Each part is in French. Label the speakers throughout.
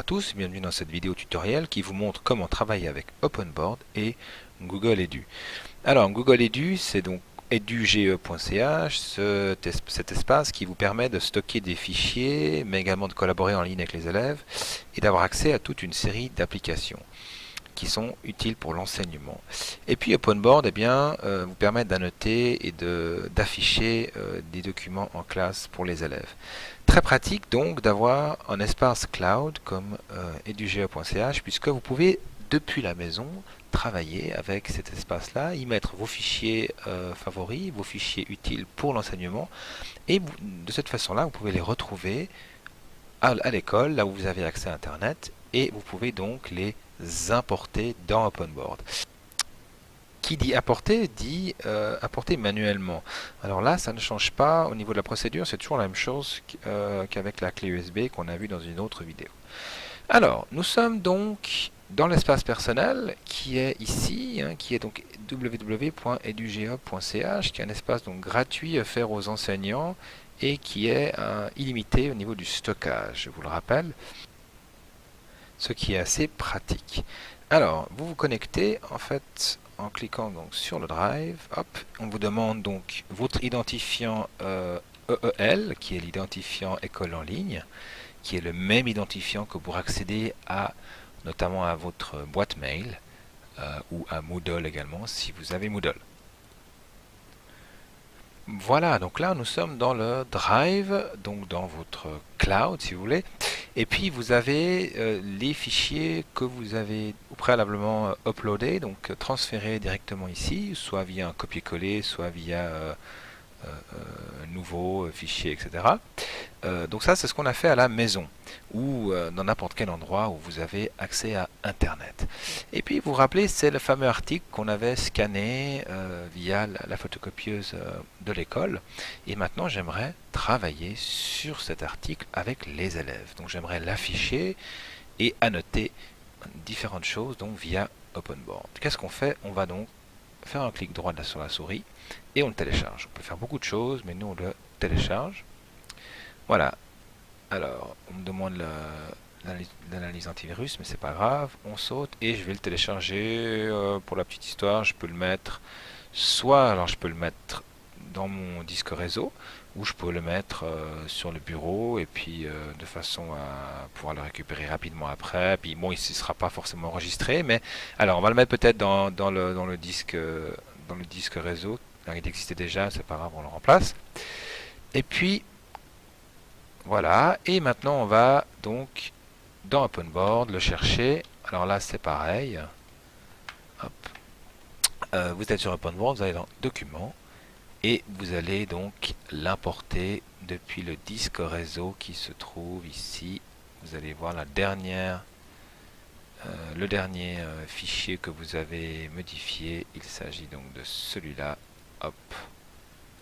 Speaker 1: tous, bienvenue dans cette vidéo tutoriel qui vous montre comment travailler avec OpenBoard et Google Edu. Alors Google Edu, c'est donc eduge.ch, cet espace qui vous permet de stocker des fichiers, mais également de collaborer en ligne avec les élèves et d'avoir accès à toute une série d'applications qui sont utiles pour l'enseignement. Et puis OpenBoard vous permet d'annoter et d'afficher des documents en classe pour les élèves. Très pratique donc d'avoir un espace cloud comme eduge.ch puisque vous pouvez depuis la maison travailler avec cet espace-là, y mettre vos fichiers favoris, vos fichiers utiles pour l'enseignement et de cette façon-là vous pouvez les retrouver à l'école, là où vous avez accès à Internet, et vous pouvez donc les importer dans OpenBoard. Qui dit apporter, dit apporter manuellement. Alors là, ça ne change pas au niveau de la procédure, c'est toujours la même chose qu'avec la clé USB qu'on a vu dans une autre vidéo. Alors, nous sommes donc dans l'espace personnel qui est ici, qui est donc www.eduge.ch, qui est un espace donc gratuit offert aux enseignants et qui est illimité au niveau du stockage, je vous le rappelle, ce qui est assez pratique. Alors, vous vous connectez en fait en cliquant donc sur le Drive. Hop, on vous demande donc votre identifiant EEL, qui est l'identifiant école en ligne, qui est le même identifiant que pour accéder à notamment à votre boîte mail ou à Moodle également si vous avez Moodle. Voilà, donc là nous sommes dans le Drive, donc dans votre cloud si vous voulez. Et puis vous avez les fichiers que vous avez préalablement uploadés, donc transférés directement ici, soit via un copier-coller, soit via un nouveau fichier, etc. Donc ça c'est ce qu'on a fait à la maison ou dans n'importe quel endroit où vous avez accès à Internet. Et puis vous vous rappelez, c'est le fameux article qu'on avait scanné via la photocopieuse de l'école. Et maintenant j'aimerais travailler sur cet article avec les élèves. Donc j'aimerais l'afficher et annoter différentes choses donc via OpenBoard. Qu'est-ce qu'on fait? On va donc faire un clic droit sur la souris et on le télécharge. On peut faire beaucoup de choses, mais nous on le télécharge. Voilà. Alors, on me demande l'analyse antivirus, mais c'est pas grave. On saute et je vais le télécharger. Pour la petite histoire, je peux le mettre alors je peux le mettre dans mon disque réseau, ou je peux le mettre sur le bureau et puis de façon à pouvoir le récupérer rapidement après. Puis bon, il ne sera pas forcément enregistré, mais alors on va le mettre peut-être dans le disque réseau. Alors, il existait déjà, c'est pas grave, on le remplace. Et puis voilà, et maintenant on va donc dans OpenBoard le chercher. Alors là c'est pareil. Hop. Vous êtes sur OpenBoard, vous allez dans Documents et vous allez donc l'importer depuis le disque réseau qui se trouve ici. Vous allez voir le dernier fichier que vous avez modifié. Il s'agit donc de celui-là. Hop,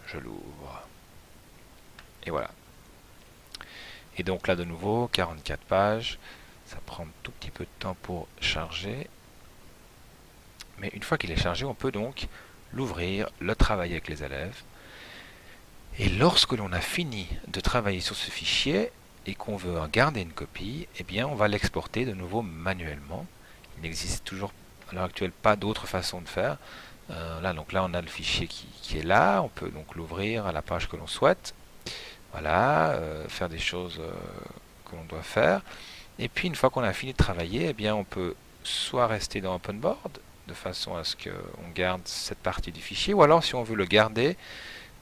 Speaker 1: je l'ouvre. Et voilà. Et donc là de nouveau, 44 pages, ça prend un tout petit peu de temps pour charger. Mais une fois qu'il est chargé, on peut donc l'ouvrir, le travailler avec les élèves. Et lorsque l'on a fini de travailler sur ce fichier et qu'on veut en garder une copie, eh bien on va l'exporter de nouveau manuellement. Il n'existe toujours à l'heure actuelle pas d'autre façon de faire. Donc là on a le fichier qui est là, on peut donc l'ouvrir à la page que l'on souhaite. Voilà, faire des choses que l'on doit faire. Et puis une fois qu'on a fini de travailler, eh bien on peut soit rester dans OpenBoard de façon à ce qu'on garde cette partie du fichier, ou alors si on veut le garder,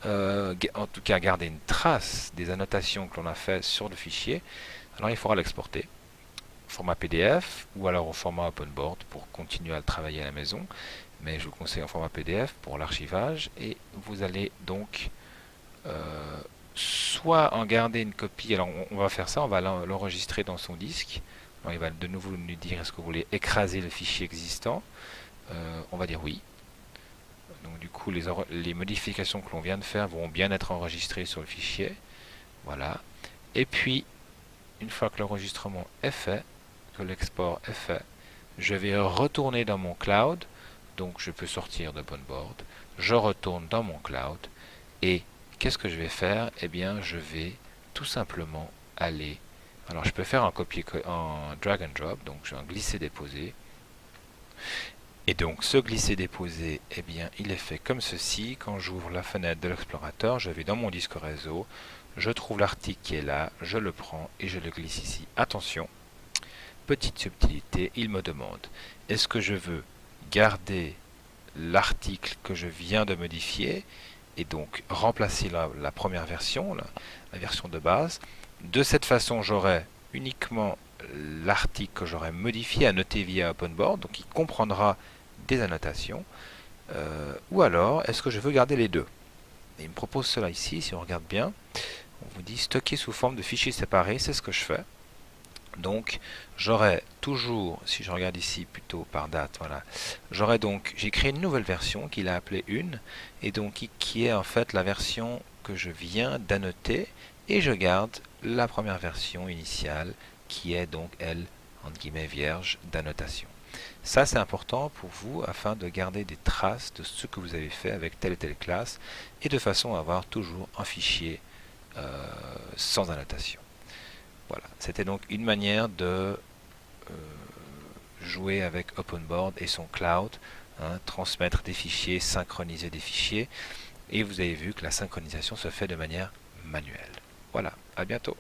Speaker 1: en tout cas garder une trace des annotations que l'on a fait sur le fichier, alors il faudra l'exporter au format PDF ou alors au format OpenBoard pour continuer à le travailler à la maison. Mais je vous conseille en format PDF pour l'archivage, et vous allez donc soit en garder une copie. Alors on va faire ça, on va l'enregistrer dans son disque. Alors, il va de nouveau nous dire est-ce que vous voulez écraser le fichier existant. On va dire oui. Donc du coup les modifications que l'on vient de faire vont bien être enregistrées sur le fichier. Voilà. Et puis une fois que l'enregistrement est fait, que l'export est fait, je vais retourner dans mon cloud. Donc je peux sortir de OpenBoard, je retourne dans mon cloud et qu'est-ce que je vais faire? Eh bien je vais tout simplement aller Alors je peux faire un en drag and drop, donc je vais en glisser-déposer. Et donc ce glisser-déposer, eh bien, il est fait comme ceci. Quand j'ouvre la fenêtre de l'explorateur, je vais dans mon disque réseau, je trouve l'article qui est là, je le prends et je le glisse ici. Attention, petite subtilité, il me demande, est-ce que je veux garder l'article que je viens de modifier et donc remplacer la première version, la version de base. De cette façon, j'aurai uniquement l'article que j'aurai modifié, annoté via OpenBoard, donc il comprendra des annotations. Ou alors, est-ce que je veux garder les deux? Et il me propose cela ici, si on regarde bien. On vous dit stocker sous forme de fichiers séparés, c'est ce que je fais. Donc, j'aurai toujours, si je regarde ici plutôt par date, voilà, j'aurai donc, j'ai créé une nouvelle version qu'il a appelée 1, et donc qui est en fait la version que je viens d'annoter, et je garde la première version initiale, qui est donc, elle, entre guillemets, vierge d'annotation. Ça, c'est important pour vous, afin de garder des traces de ce que vous avez fait avec telle et telle classe, et de façon à avoir toujours un fichier sans annotation. Voilà, c'était donc une manière de jouer avec OpenBoard et son cloud, hein, transmettre des fichiers, synchroniser des fichiers, et vous avez vu que la synchronisation se fait de manière manuelle. Voilà, à bientôt.